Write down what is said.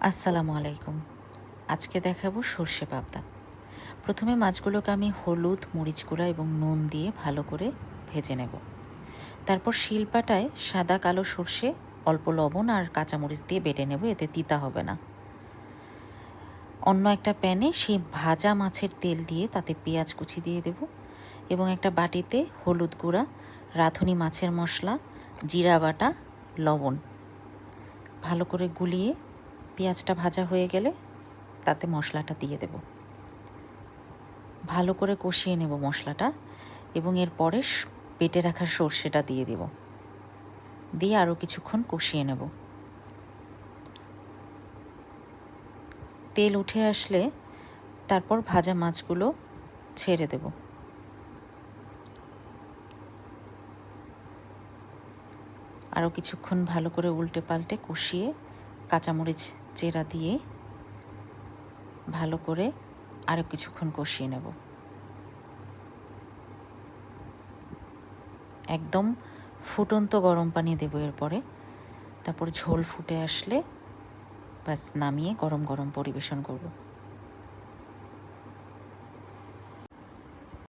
আসসালামু আলাইকুম। আজকে দেখাবো সর্ষে পাবদা। প্রথমে মাছগুলোকে আমি হলুদ, মরিচ গুঁড়া এবং নুন দিয়ে ভালো করে ভেজে নেব। তারপর শিলপাটায় সাদা কালো সর্ষে, অল্প লবণ আর কাঁচামরিচ দিয়ে বেটে নেব, এতে তিতা হবে না। অন্য একটা প্যানে সেই ভাজা মাছের তেল দিয়ে তাতে পেঁয়াজ কুচি দিয়ে দেব এবং একটা বাটিতে হলুদ গুঁড়া, রাঁধুনি মাছের মশলা, জিরা বাটা, লবণ ভালো করে গুলিয়ে পেঁয়াজটা ভাজা হয়ে গেলে তাতে মশলাটা দিয়ে দেব। ভালো করে কষিয়ে নেব মশলাটা এবং এরপরে বেটে রাখা সর্ষেটা দিয়ে দেব, দিয়ে আরও কিছুক্ষণ কষিয়ে নেব। তেল উঠে আসলে তারপর ভাজা মাছগুলো ছেড়ে দেব। আরও কিছুক্ষণ ভালো করে উল্টে পাল্টে কষিয়ে কাঁচামরিচ চেরা দিয়ে ভালো করে আরও কিছুক্ষণ কষিয়ে নেব। একদম ফুটন্ত গরম পানি দেব এরপরে। তারপর ঝোল ফুটে আসলে ব্যাস নামিয়ে গরম গরম পরিবেশন করব।